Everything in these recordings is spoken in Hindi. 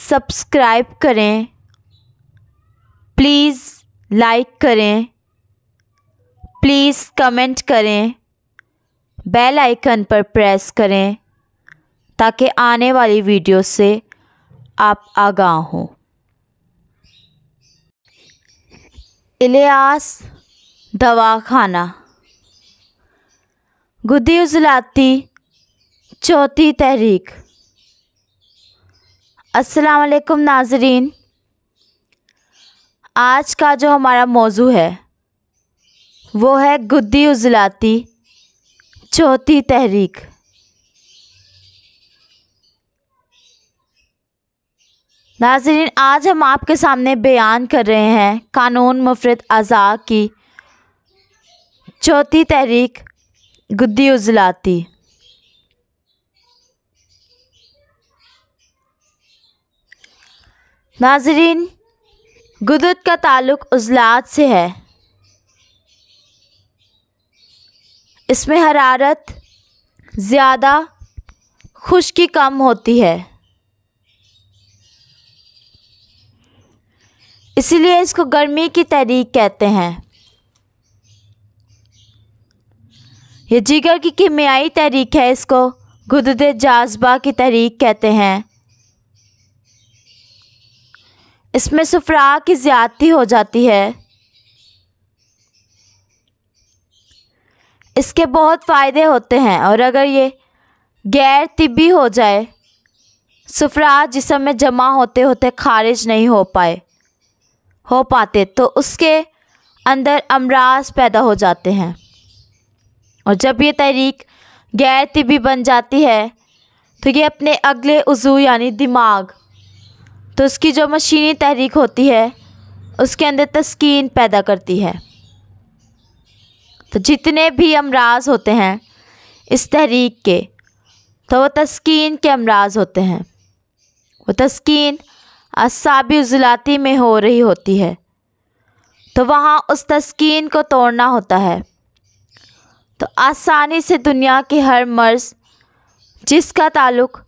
सब्सक्राइब करें, प्लीज़ लाइक करें, प्लीज़ कमेंट करें, बेल आइकन पर प्रेस करें ताकि आने वाली वीडियो से आप आगाह हों। इलियास दवाखाना, गुद्दी उजलाती चौथी तहरीक। अस्सलाम वालेकुम नाज़रीन, आज का जो हमारा मौजू है वो है गुद्दी उजलाती चौथी तहरीक। नाज़रीन, आज हम आपके सामने बयान कर रहे हैं कानून मुफरद अज़ा की चौथी तहरीक गुद्दी उजलाती। नाज़रीन, गुदद का ताल्लुक़ उज़लात से है। इसमें हरारत ज़्यादा, खुश्की कम होती है, इसीलिए इसको गर्मी की तहरीक कहते हैं। ये जिगर की कीमियाई तहरीक है, इसको गुदद जाज़बा की तहरीक कहते हैं। इसमें सुफरा की ज़्यादती हो जाती है। इसके बहुत फ़ायदे होते हैं और अगर ये गैर तिब्बी हो जाए, सुफरा जिस्म में जमा होते होते खारिज नहीं हो पाते तो उसके अंदर अमराज पैदा हो जाते हैं। और जब ये तहरीक गैर तिब्बी बन जाती है तो ये अपने अगले उज़ू यानी दिमाग, तो उसकी जो मशीनी तहरीक होती है उसके अंदर तस्कीन पैदा करती है। तो जितने भी अमराज होते हैं इस तहरीक के, तो वो तस्कीन के अमराज होते हैं। वो तस्कीन असाबी उज़लाती में हो रही होती है, तो वहाँ उस तस्कीन को तोड़ना होता है। तो आसानी से दुनिया के हर मर्ज़ जिसका ताल्लुक़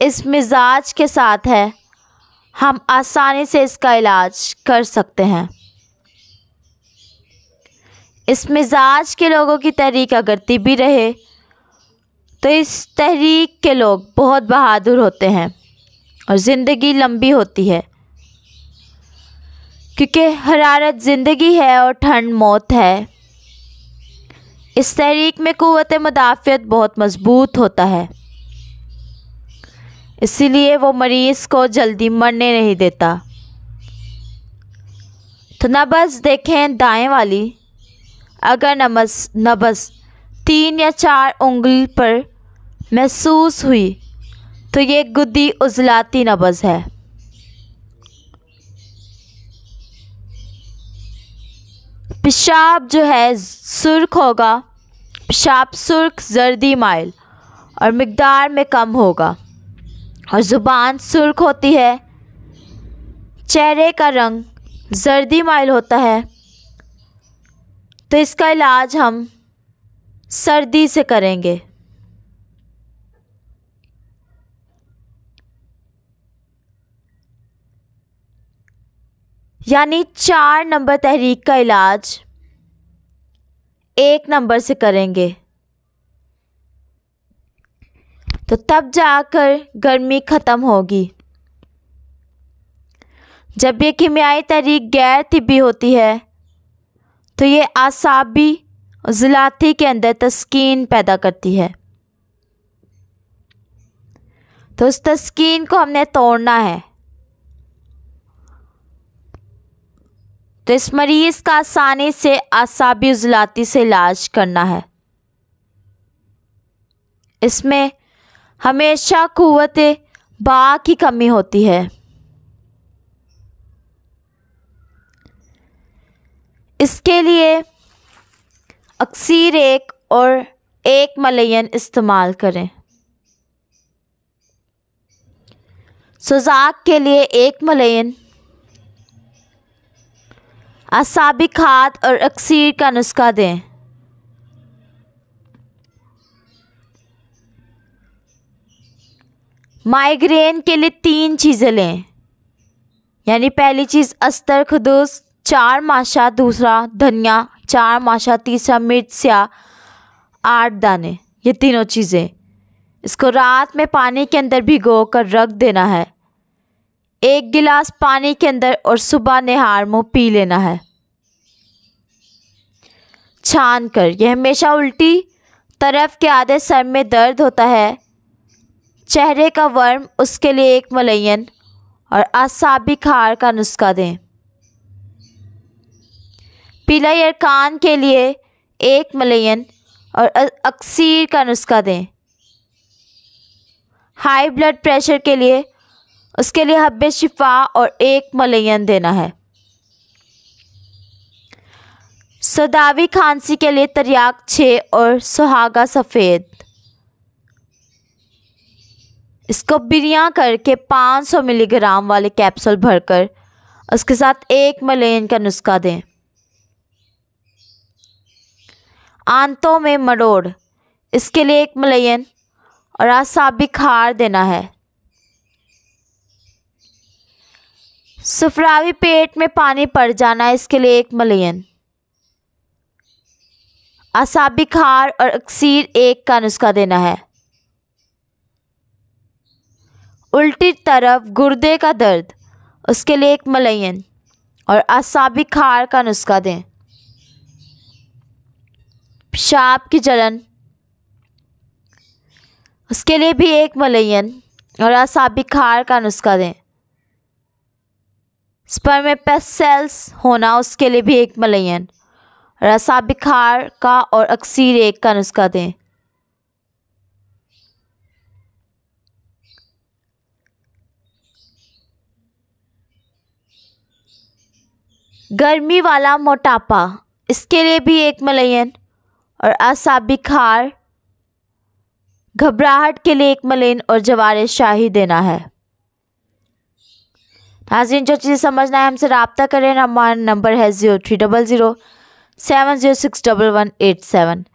इस मिजाज के साथ है, हम आसानी से इसका इलाज कर सकते हैं। इस मिजाज के लोगों की तहरीक अगर तिब्बी रहे तो इस तहरीक के लोग बहुत बहादुर होते हैं और ज़िंदगी लंबी होती है, क्योंकि हरारत ज़िंदगी है और ठंड मौत है। इस तहरीक में क़ुव्वत मुदाफ़ियत बहुत मज़बूत होता है, इसीलिए वो मरीज़ को जल्दी मरने नहीं देता। तो नब्ज़ देखें दाएं वाली, अगर नब्ज़ 3 या 4 उंगली पर महसूस हुई तो ये गुद्दी उजलाती नब्ज़ है। पेशाब जो है सुर्ख होगा, पेशाब सुर्ख जर्दी माइल और मिकदार में कम होगा, और ज़ुबान सुर्ख होती है, चेहरे का रंग जर्दी माइल होता है। तो इसका इलाज हम सर्दी से करेंगे। यानी 4 नंबर तहरीक का इलाज 1 नंबर से करेंगे, तो तब जाकर गर्मी ख़त्म होगी। जब ये कीमियाई तहरीक गैर तिब्बी होती है तो ये आसाबी उज़लाती के अंदर तस्कीन पैदा करती है। तो उस तस्कीन को हमने तोड़ना है। तो इस मरीज़ का आसानी से आसाबी उज़लाती से इलाज करना है। इसमें हमेशा क़ुव्वत बा की कमी होती है। इसके लिए अक्सीर 1 और 1 मलयन इस्तेमाल करें। सुजाक के लिए 1 मलयन, असाबी खाद और अक्सीर का नुस्खा दें। माइग्रेन के लिए 3 चीज़ें लें, यानी पहली चीज़ अस्तर खदूस 4 माशा, दूसरा धनिया 4 माशा, तीसरा मिर्च स्या 8 दाने। ये तीनों चीज़ें इसको रात में पानी के अंदर भिगो कर रख देना है, 1 गिलास पानी के अंदर, और सुबह निहार मुँह पी लेना है छान कर। यह हमेशा उल्टी तरफ के आधे सर में दर्द होता है, चेहरे का वर्म, उसके लिए 1 मलयन और आसाबी खार का नुस्खा दें। पीला यरकान के लिए 1 मलयन और अक्सीर का नुस्खा दें। हाई ब्लड प्रेशर के लिए उसके लिए हब्बे शिफा और 1 मलयन देना है। सदावी खांसी के लिए तरियाक 6 और सुहागा सफ़ेद। इसको बिरियां करके 500 मिलीग्राम वाले कैप्सूल भरकर उसके साथ 1 मलयन का नुस्खा दें। आंतों में मरोड़, इसके लिए 1 मलयन और आसाबी खार देना है। सुफरावी पेट में पानी पड़ जाना, इसके लिए 1 मलयन। आसाबी खार और अक्सीर 1 का नुस्खा देना है। उल्टी तरफ गुर्दे का दर्द, उसके लिए 1 मलयन और आसाबी खार का नुस्खा दें। पेशाब की जलन, उसके लिए भी 1 मलयन और आसाबी खार का नुस्खा दें। स्पर्म में पेस्ट सेल्स होना, उसके लिए भी 1 मलयन और आसाबी खार का और अक्सीर 1 का नुस्खा दें। गर्मी वाला मोटापा, इसके लिए भी 1 मलयन और आसाबी खार। घबराहट के लिए 1 मलयन और जवारे शाही देना है। नाज़रीन, जो चीज़ें समझना है हमसे रब्ता करें। हमारा नंबर है 030070061187।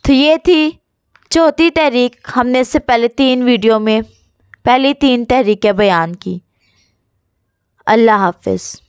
तो ये थी चौथी तहरीक। हमने इससे पहले 3 वीडियो में पहली 3 तहरीकें बयान की। अल्लाह हाफिज़।